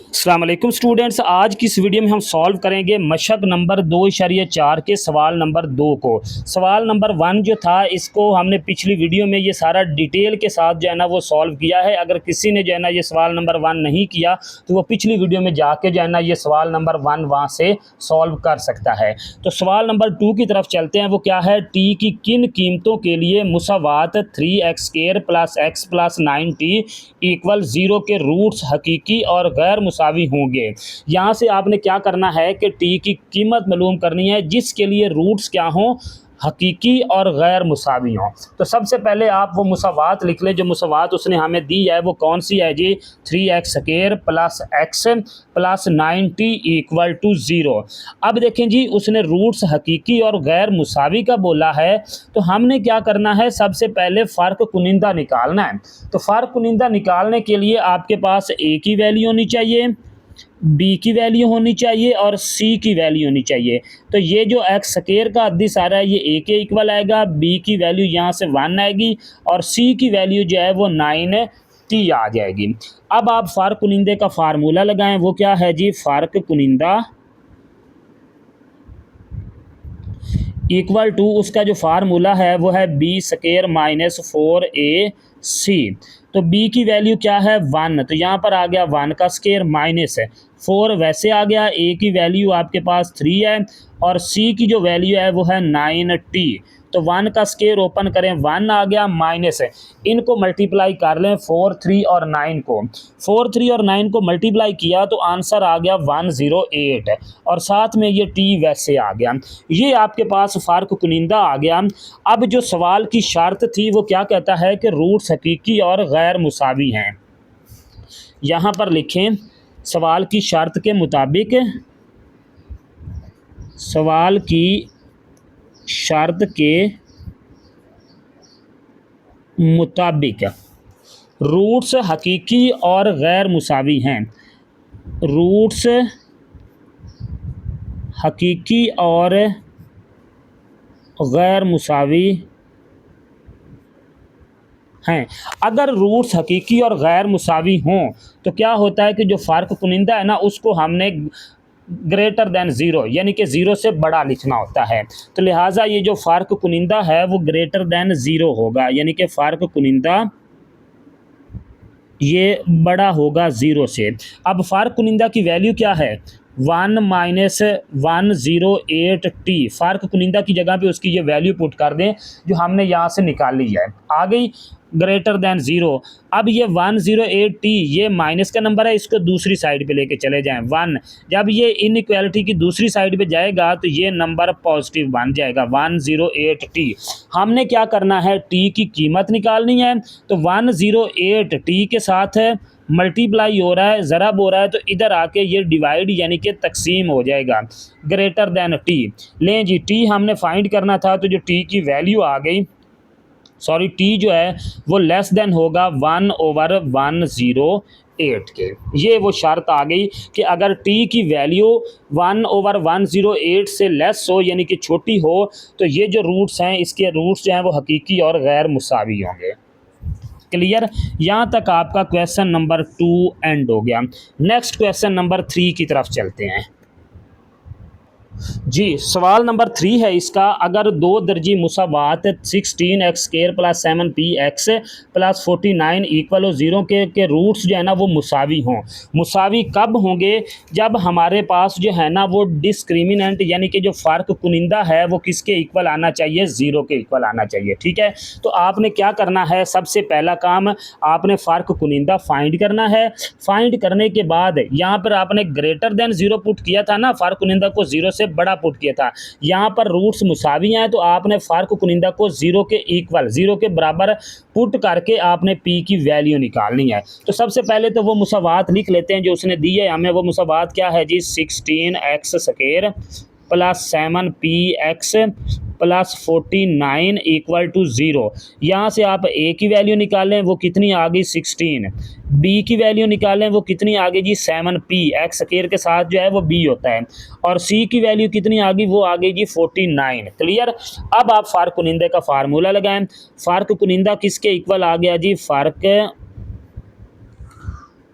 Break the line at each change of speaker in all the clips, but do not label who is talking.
अस्सलाम वालेकुम स्टूडेंट्स, आज की इस वीडियो में हम सॉल्व करेंगे मशक नंबर 2.4 के सवाल नंबर 2 को। सवाल नंबर 1 जो था इसको हमने पिछली वीडियो में ये सारा डिटेल के साथ जो है ना वो सॉल्व किया है। अगर किसी ने जो है ना ये सवाल नंबर 1 नहीं किया तो वो पिछली वीडियो में जाके जो है ना ये सवाल नंबर 1 वहाँ से सॉल्व कर सकता है। तो सवाल नंबर 2 की तरफ चलते हैं। वो क्या है, टी की किन कीमतों के लिए मुसावात 3x² plus x plus 9t equal 0 के रूट्स हकीकी और गैर मुसावी होंगे। यहाँ से आपने क्या करना है कि टी की कीमत मालूम करनी है जिसके लिए रूट्स क्या हों, हकीकी और गैर मुसावी हों। तो सबसे पहले आप वो मुसावात लिख लें। जो मुसावात उसने हमें दी है वो कौन सी है जी, 3x² plus x plus 9t equal to 0। अब देखें जी, उसने रूट्स हकीकी और गैर मुसावी का बोला है तो हमने क्या करना है, सबसे पहले फ़र्क कुनिंदा निकालना है। तो फ़र्क कुनिंदा निकालने के लिए आपके पास a की वैल्यू होनी चाहिए, बी की वैल्यू होनी चाहिए और सी की वैल्यू होनी चाहिए। तो ये जो x² का अद्दी सारा है ये a के इक्वल आएगा, बी की वैल्यू यहाँ से 1 आएगी और सी की वैल्यू जो है वो 9t आ जाएगी। अब आप फ़र्क कुनिंदे का फार्मूला लगाएं। वो क्या है जी, फ़र्क कुनिंदा इक्वल टू, उसका जो फार्मूला है वो है b² माइनस 4ac। तो b की वैल्यू क्या है 1, तो यहाँ पर आ गया 1 का स्केयर माइनस है 4 वैसे आ गया। a की वैल्यू आपके पास 3 है और c की जो वैल्यू है वो है 9t। तो 1 का स्केयर ओपन करें 1 आ गया माइनस है, इनको मल्टीप्लाई कर लें 4, 3 और 9 को। 4, 3 और 9 को मल्टीप्लाई किया तो आंसर आ गया 108 और साथ में ये t वैसे आ गया। ये आपके पास फ़र्क कुनिंदा आ गया। अब जो सवाल की शर्त थी वो क्या कहता है कि रूट्स हकीकी और गैर मुसावी हैं। यहाँ पर लिखें, सवाल की शर्त के मुताबिक, सवाल की शर्त के मुताबिक रूट्स हकीकी और गैर मुसावी हैं। रूट्स हकीकी और गैर मुसावी हैं। अगर रूट्स हकीकी और गैर मुसावी हों तो क्या होता है कि जो फ़र्क कुनिंदा है ना उसको हमने ग्रेटर दैन ज़ीरो यानी कि ज़ीरो से बड़ा लिखना होता है। तो लिहाजा ये जो फ़र्क कुनिंदा है वो ग्रेटर दैन ज़ीरो होगा, यानी कि फ़र्क कुनिंदा ये बड़ा होगा ज़ीरो से। अब फ़र्क कुनिंदा की वैल्यू क्या है, 1 माइनस 108t। फ़र्क कुनिंदा की जगह पे उसकी ये वैल्यू पुट कर दें जो हमने यहाँ से निकाली है, आ गई ग्रेटर दैन ज़ीरो। अब ये 108t ये माइनस का नंबर है, इसको दूसरी साइड पे लेके चले जाएं 1। जब ये इनइक्वालिटी की दूसरी साइड पे जाएगा तो ये नंबर पॉजिटिव बन जाएगा 108t। हमने क्या करना है, t की कीमत निकालनी है। तो 108t के साथ मल्टीप्लाई हो रहा है, ज़रब हो रहा है, तो इधर आके ये डिवाइड यानी कि तकसीम हो जाएगा ग्रेटर दैन टी। लें जी, टी हमने फाइंड करना था तो जो टी की वैल्यू आ गई, सॉरी टी जो है वो लेस देन होगा 1/108 के। ये वो शर्त आ गई कि अगर टी की वैल्यू 1/108 से लेस हो यानी कि छोटी हो तो ये जो रूट्स हैं इसके रूट्स जो हैं वो हकीकी और गैर मुसावी होंगे। क्लियर, यहाँ तक आपका क्वेश्चन नंबर 2 एंड हो गया। नेक्स्ट क्वेश्चन नंबर 3 की तरफ चलते हैं जी। सवाल नंबर 3 है इसका, अगर दो दर्जी मुसावात 16x² plus 7px plus 49 equal हो 0 के रूट्स जो है ना वो मुसावी हों। मुसावी कब होंगे, जब हमारे पास जो है ना वो डिस्क्रिमिनेंट यानी कि जो फ़र्क कुनिंदा है वो किसके इक्वल आना चाहिए, 0 के इक्वल आना चाहिए। ठीक है, तो आपने क्या करना है, सबसे पहला काम आपने फ़र्क कुनिंदा फाइंड करना है। फाइंड करने के बाद यहाँ पर आपने ग्रेटर देन 0 पुट किया था ना, फ़र्क कुनिंदा को 0 से बड़ा पुट किया था। यहाँ पर रूट्स मुसावी हैं तो आपने फ़र्क कुनिंदा को 0 के इक्वल, 0 के बराबर पुट करके आपने p की वैल्यू निकालनी है। तो सबसे पहले तो वो मुसावात लिख लेते हैं जो उसने दी है हमें। वो मुसावात क्या है जी, 16x² plus 7px plus 49 equal to 0। यहाँ से आप a की वैल्यू निकालें वो कितनी आ गई 16, b की वैल्यू निकालें वो कितनी आ गई जी 7p, x स्क्वायर के साथ जो है वो b होता है, और c की वैल्यू कितनी आ गई, वो आ गई जी 49। क्लियर। अब आप फ़र्क कुनिंदे का फार्मूला लगाएं। फ़र्क कुनिंदा किसके इक्वल आ गया जी, फ़र्क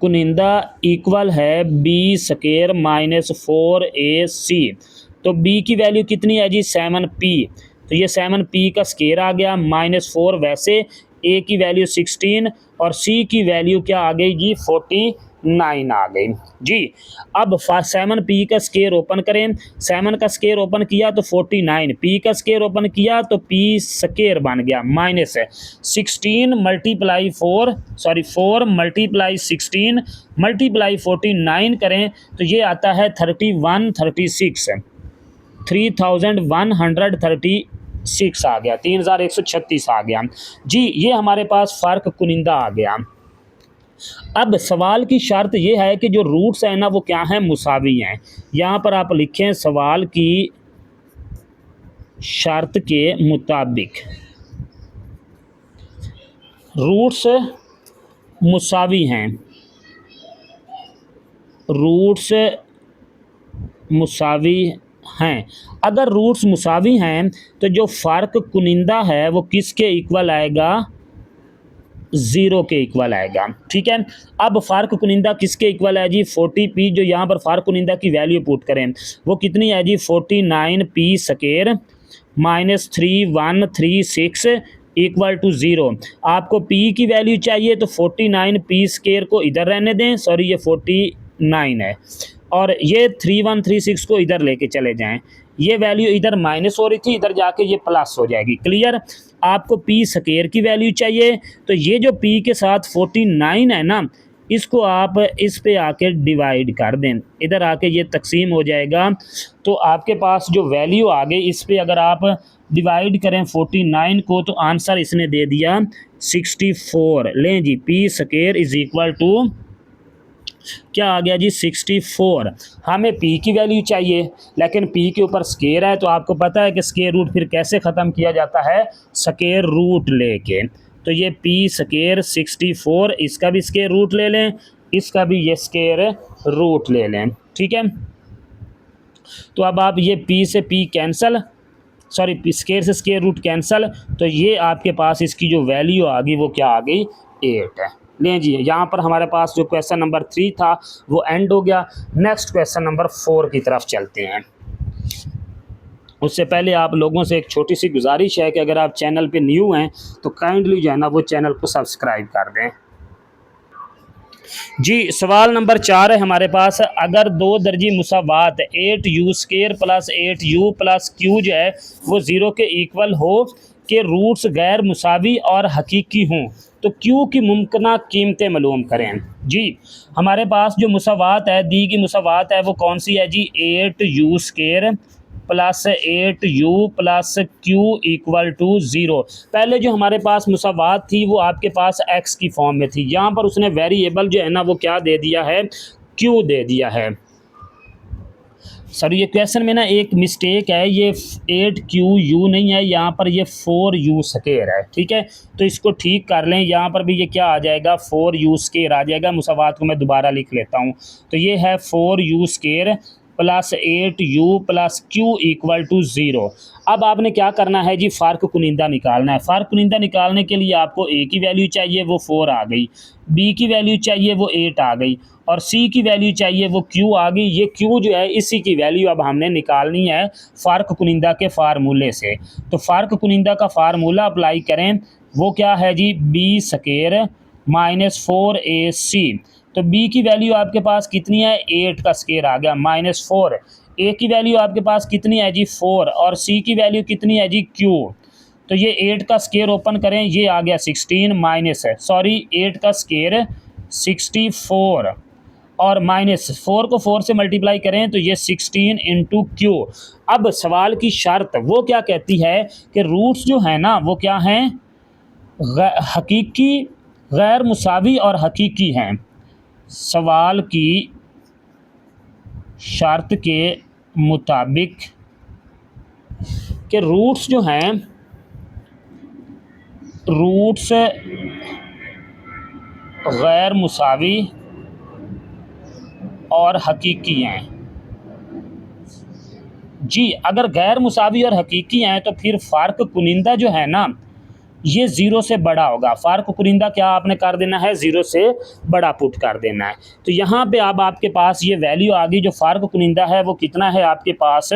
कुनिंदा इक्वल है बी स्केयर माइनस 4AC। तो बी की वैल्यू कितनी है जी 7p, तो ये 7p का स्केयर आ गया -4, वैसे ए की वैल्यू 16 और सी की वैल्यू क्या आ गई जी 49 आ गई जी। अब 7p का स्केयर ओपन करें, 7 का स्केयर ओपन किया तो 49, p का स्केयर ओपन किया तो p स्केयर बन गया माइनस 16 मल्टीप्लाई 4 मल्टीप्लाई 16 मल्टीप्लाई 49 करें तो ये आता है 3136 3136 आ गया, 3136 आ गया जी। ये हमारे पास फ़र्क कुनिंदा आ गया। अब सवाल की शर्त ये है कि जो रूट्स हैं ना वो क्या हैं, मुसावी हैं। यहाँ पर आप लिखें सवाल की शर्त के मुताबिक रूट्स मुसावी हैं, रूट्स मुसावी हैं। अगर रूट्स मुसावी हैं तो जो फ़र्क कुनिंदा है वो किसके इक्वल आएगा, 0 के इक्वल आएगा। ठीक है, अब फ़र्क कुनिंदा किसके इक्वल है जी 40p, जो यहाँ पर फ़र्क कुनिंदा की वैल्यू पुट करें वो कितनी है जी 49p square minus 3136 equal to 0। आपको p की वैल्यू चाहिए तो 49p स्केयर को इधर रहने दें, सॉरी ये 49 है, और ये 3136 को इधर लेके चले जाएं। ये वैल्यू इधर माइनस हो रही थी, इधर जाके ये प्लस हो जाएगी। क्लियर। आपको p स्केयर की वैल्यू चाहिए तो ये जो p के साथ 49 है ना, इसको आप इस पे आके डिवाइड कर दें, इधर आके ये तकसीम हो जाएगा। तो आपके पास जो वैल्यू आ गई इस पे अगर आप डिवाइड करें 49 को तो आंसर इसने दे दिया 64। लें जी p square is equal to क्या आ गया जी 64। हमें p की वैल्यू चाहिए लेकिन p के ऊपर स्केयर है, तो आपको पता है कि स्केयर रूट फिर कैसे ख़त्म किया जाता है, स्केयर रूट लेके। तो ये p स्केयर 64, इसका भी स्केयर रूट ले लें, इसका भी ये स्केयर रूट ले लें। ठीक है, तो अब आप ये p से p कैंसल, सॉरी स्केयर से स्केयर रूट कैंसल, तो ये आपके पास इसकी जो वैल्यू आ गई वो क्या आ गई 8 है। लें जी, यहाँ पर हमारे पास जो क्वेश्चन नंबर 3 था वो एंड हो गया। नेक्स्ट क्वेश्चन नंबर 4 की तरफ चलते हैं। उससे पहले आप लोगों से एक छोटी सी गुजारिश है कि अगर आप चैनल पे न्यू हैं तो काइंडली जो है ना वो चैनल को सब्सक्राइब कर दें जी। सवाल नंबर 4 है हमारे पास, अगर दो दर्जी मुसावात 8u square plus 8u plus q जो है वो 0 के इक्वल हो के रूट्स गैर मुसावी और हकीकी हों तो q की मुमकिना कीमतें मालूम करें जी। हमारे पास जो मुसावात है, दी की मुसावात है वो कौन सी है जी 8u square plus 8u plus q equal to 0। पहले जो हमारे पास मुसावात थी वो आपके पास x की फॉर्म में थी, यहाँ पर उसने वेरिएबल जो है ना वो क्या दे दिया है, q दे दिया है। सर ये क्वेश्चन में ना एक मिस्टेक है, ये 8qu नहीं है, यहाँ पर ये 4u स्केयर है। ठीक है, तो इसको ठीक कर लें, यहाँ पर भी ये क्या आ जाएगा 4u स्केयर आ जाएगा। मुसावात को मैं दोबारा लिख लेता हूँ, तो ये है 4u square plus 8u plus q equal to 0। अब आपने क्या करना है जी, फ़र्क कुनिंदा निकालना है। फ़र्क कुनिंदा निकालने के लिए आपको a की वैल्यू चाहिए वो 4 आ गई, b की वैल्यू चाहिए वो 8 आ गई, और c की वैल्यू चाहिए वो q आ गई। ये q जो है इसी की वैल्यू अब हमने निकालनी है फ़र्क कुनिंदा के फार्मूले से। तो फ़र्क कुनिंदा का फार्मूला अप्लाई करें, वो क्या है जी b स्केयर माइनस 4ac। तो b की वैल्यू आपके पास कितनी है, 8 का स्केयर आ गया -4। a की वैल्यू आपके पास कितनी है जी 4, और c की वैल्यू कितनी है जी q। तो ये 8 का स्केयर ओपन करें, ये आ गया 16 माइनस है, सॉरी 8 का स्केयर 64 और -4 को 4 से मल्टीप्लाई करें तो ये 16 इंटू q। अब सवाल की शर्त वो क्या कहती है कि रूट्स जो है ना वो क्या हैं, हकीकी, गैर मुसावी और हकीकी हैं। सवाल की शर्त के मुताबिक कि रूट्स जो हैं, रूट्स गैर मुसावी और हकीकी हैं जी। अगर गैर मुसावी और हकीकी हैं तो फिर फ़र्क कुनिंदा जो है ना ये 0 से बड़ा होगा। फ़र्क कुनिंदा क्या आपने कर देना है, 0 से बड़ा पुट कर देना है। तो यहाँ पे अब आपके पास ये वैल्यू आ गई, जो फ़र्क कुनिंदा है वो कितना है आपके पास,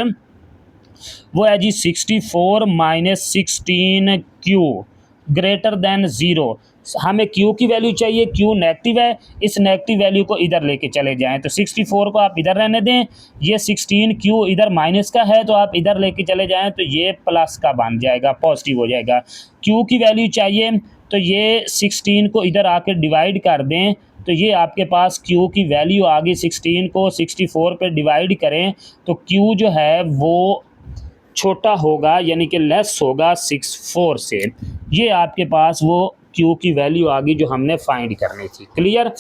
वो है जी 64 माइनस 16 क्यू ग्रेटर देन 0। हमें क्यू की वैल्यू चाहिए, क्यू नेगेटिव है, इस नेगेटिव वैल्यू को इधर लेके चले जाएं। तो 64 को आप इधर रहने दें, ये 16 क्यू इधर माइनस का है तो आप इधर लेके चले जाएं, तो ये प्लस का बन जाएगा, पॉजिटिव हो जाएगा। क्यू की वैल्यू चाहिए तो ये 16 को इधर आके डिवाइड कर दें, तो ये आपके पास Q की वैल्यू आ गई। 16 को 64 पे डिवाइड करें तो Q जो है वो छोटा होगा, यानी कि लेस होगा 64 से। ये आपके पास वो Q की वैल्यू आ गई जो हमने फाइंड करनी थी। क्लियर।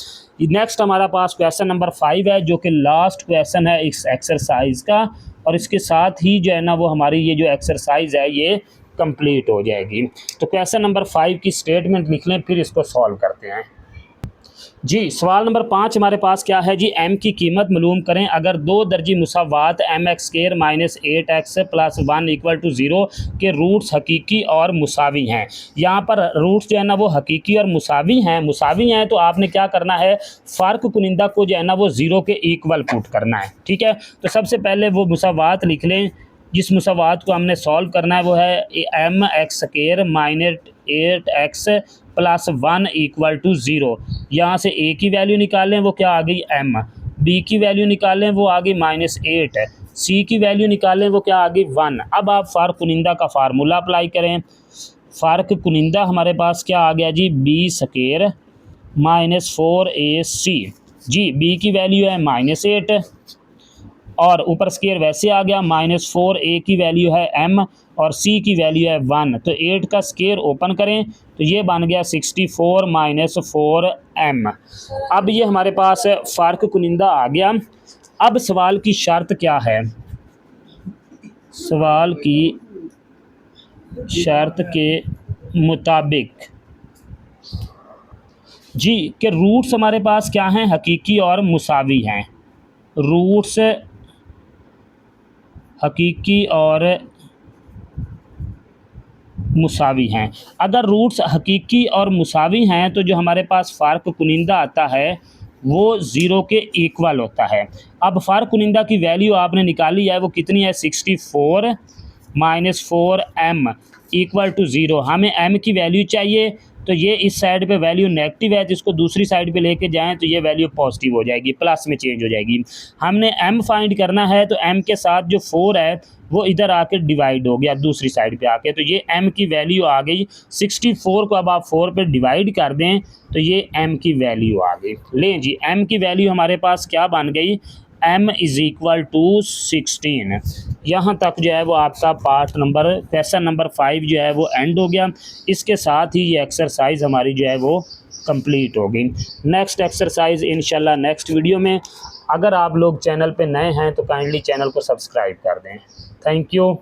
नेक्स्ट हमारा पास क्वेश्चन नंबर 5 है, जो कि लास्ट क्वेश्चन है इस एक्सरसाइज का, और इसके साथ ही जो है ना वो हमारी ये जो एक्सरसाइज है ये कंप्लीट हो जाएगी। तो क्वेश्चन नंबर 5 की स्टेटमेंट लिख लें, फिर इसको सॉल्व करते हैं। जी, सवाल नंबर 5 हमारे पास क्या है जी, m की कीमत मालूम करें अगर दो दर्जी मुसावात mx² minus 8x plus 1 equal to 0 के रूट्स हकीकी और मुसावी हैं। यहाँ पर रूट्स जो है ना वो हकीकी और मुसावी हैं तो आपने क्या करना है, फ़र्क कुनिंदा को जो है ना वो 0 के इक्वल पुट करना है। ठीक है, तो सबसे पहले वो मुसावात लिख लें। जिस मुसावात को हमने सॉल्व करना है वो है mx² minus 8x plus 1 equal to 0। यहाँ से a की वैल्यू निकालें, वो क्या आ गई m, b की वैल्यू निकालें, वो आ गई -8, c की वैल्यू निकालें, वो क्या आ गई 1। अब आप फ़र्क कुनिंदा का फार्मूला अप्लाई करें। फ़र्क कुनिंदा हमारे पास क्या आ गया जी, b² माइनस 4ac। जी, b की वैल्यू है -8 और ऊपर स्केयर वैसे आ गया, -4, a की वैल्यू है m और c की वैल्यू है 1। तो 8 का स्केयर ओपन करें तो ये बन गया 64 माइनस 4m। अब ये हमारे पास फ़र्क कुनिंदा आ गया। अब सवाल की शर्त क्या है, सवाल की शर्त के मुताबिक जी कि रूट्स हमारे पास क्या हैं, हकीकी और मुसावी हैं। रूट्स हकीकी और मुसावी हैं। अगर रूट्स हकीकी और मुसावी हैं तो जो हमारे पास फ़र्क कुनिंदा आता है वो 0 के इक्वल होता है। अब फ़र्क कुनिंदा की वैल्यू आपने निकाली है, वो कितनी है, 64 माइनस 4m इक्वल टू 0। हमें m की वैल्यू चाहिए, तो ये इस साइड पे वैल्यू नेगेटिव है तो इसको दूसरी साइड पे लेके जाएं तो ये वैल्यू पॉजिटिव हो जाएगी, प्लस में चेंज हो जाएगी। हमने m फाइंड करना है तो m के साथ जो 4 है वो इधर आके डिवाइड हो गया दूसरी साइड पे आके, तो ये m की वैल्यू आ गई 64 को अब आप 4 पे डिवाइड कर दें तो ये m की वैल्यू आ गई। लें जी, m की वैल्यू हमारे पास क्या बन गई, m इज़ इक्वल टू 16। यहाँ तक जो है वो आपका पार्ट नंबर क्वेश्चन नंबर 5 जो है वो एंड हो गया। इसके साथ ही ये एक्सरसाइज हमारी जो है वो कंप्लीट हो गई। नेक्स्ट एक्सरसाइज इंशाल्लाह नेक्स्ट वीडियो में। अगर आप लोग चैनल पे नए हैं तो काइंडली चैनल को सब्सक्राइब कर दें। Thank you.